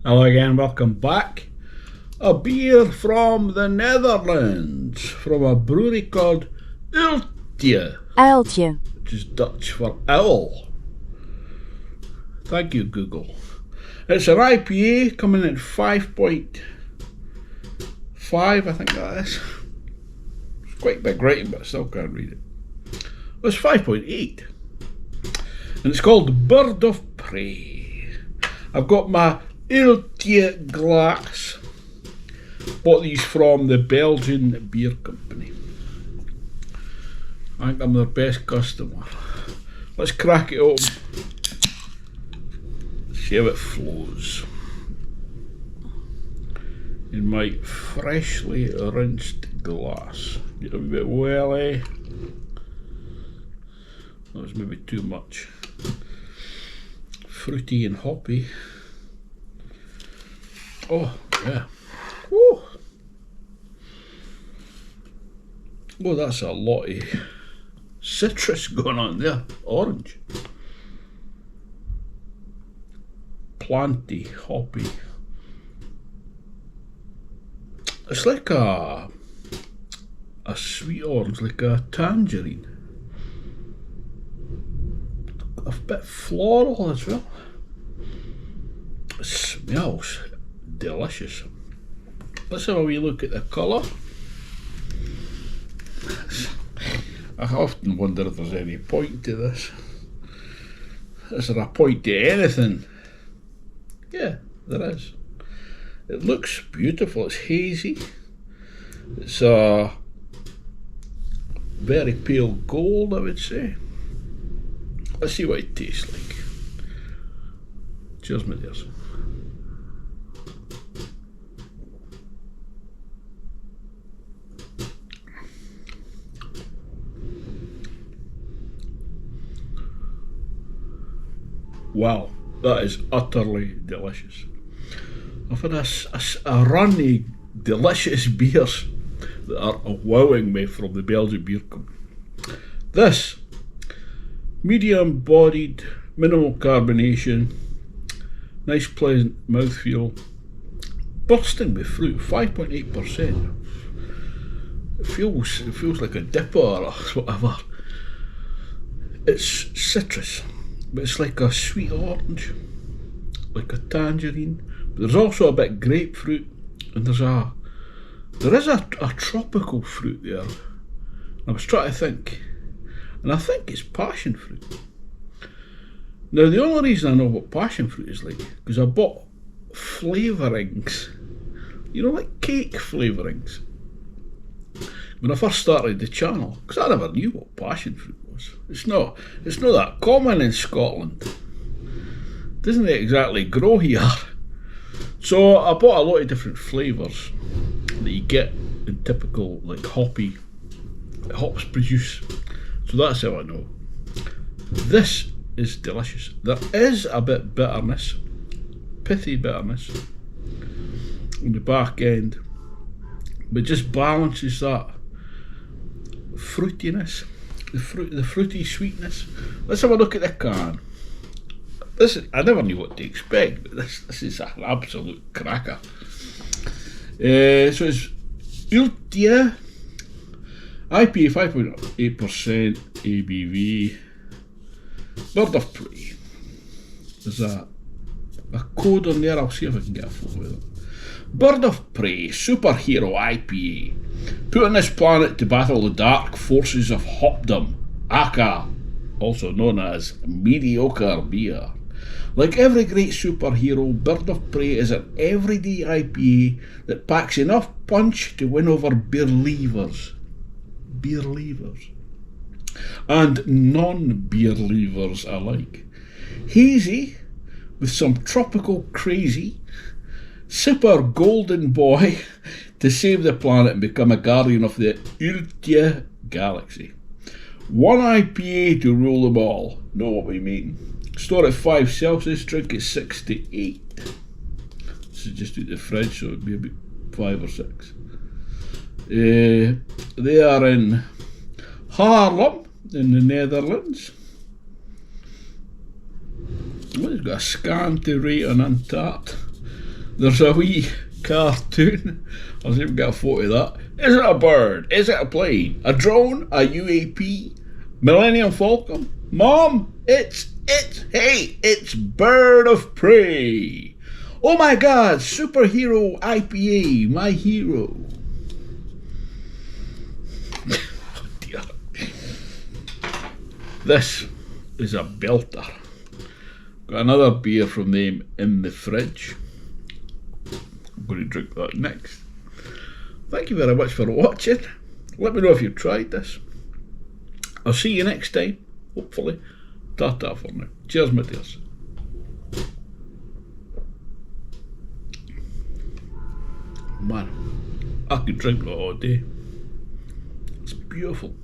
Hello again, welcome back. A beer from the Netherlands, from a brewery called Uiltje, which is Dutch for owl. Thank you, Google. It's an IPA coming in 5.5, I think that is. It's quite big writing, but I still can't read it. Well, it's 5.8. And it's called Bird of Prey. I've got my Uiltje glass. Bought these from the Belgian beer company. I think I'm their best customer. Let's crack it open. See how it flows. In my freshly rinsed glass. Get a bit welly. That was maybe too much. Fruity and hoppy. Oh, yeah. Woo. Oh, that's a lot of citrus going on there. Orange. Planty, hoppy. It's like a sweet orange, like a tangerine. A bit floral as well. It smells delicious. Let's have a wee look at the colour. I often wonder if there's any point to this. Is there a point to anything? Yeah, there is. It looks beautiful. It's hazy. It's a very pale gold, I would say. Let's see what it tastes like. Cheers, my dears. Wow, that is utterly delicious. I've had a run of delicious beers that are wowing me from the Belgian beer company. This, medium bodied, minimal carbonation, nice pleasant mouthfeel, bursting with fruit, 5.8%. It feels like a dipper or whatever. It's citrus. But it's like a sweet orange, like a tangerine. But there's also a bit grapefruit, and there is a tropical fruit there. I was trying to think, and I think it's passion fruit. Now the only reason I know what passion fruit is like, because I bought flavourings, you know, like cake flavourings, when I first started the channel, because I never knew what passion fruit was. It's not that common in Scotland. Doesn't it exactly grow here? So I bought a lot of different flavours that you get in typical like hoppy hops produce. So that's how I know. This is delicious. There is a bit bitterness, pithy bitterness in the back end, but just balances that fruitiness, the fruity sweetness. Let's have a look at the can. I never knew what to expect, but this is an absolute cracker. So it's Uiltje IPA 5.8 ABV, Bird of Prey. There's a code on there. I'll see if I can get a photo of it. Bird of Prey Superhero IPA. Put on this planet to battle the dark forces of hopdom, aka, also known as mediocre beer. Like every great superhero, Bird of Prey is an everyday IPA that packs enough punch to win over beer leavers, and non-beer leavers alike. Hazy, with some tropical crazy, super golden boy to save the planet and become a guardian of the Uiltje galaxy. One IPA to rule them all. Know what we mean. Store at 5 Celsius, drink at 6 to 8. This is just out the fridge, so it'd be about 5 or 6. They are in Haarlem, in the Netherlands. Well, it's got a scan to rate on Untapped. There's a wee cartoon. I'll see if we can get a photo of that. Is it a bird? Is it a plane? A drone? A UAP? Millennium Falcon? Mom, it's Bird of Prey. Oh my God, superhero IPA, my hero. Oh dear. This is a belter. Got another beer from them in the fridge. I'm going to drink that next. Thank you very much for watching. Let me know if you've tried this. I'll see you next time, hopefully. Ta-ta for now. Cheers, my dears. Man, I could drink that all day. It's beautiful.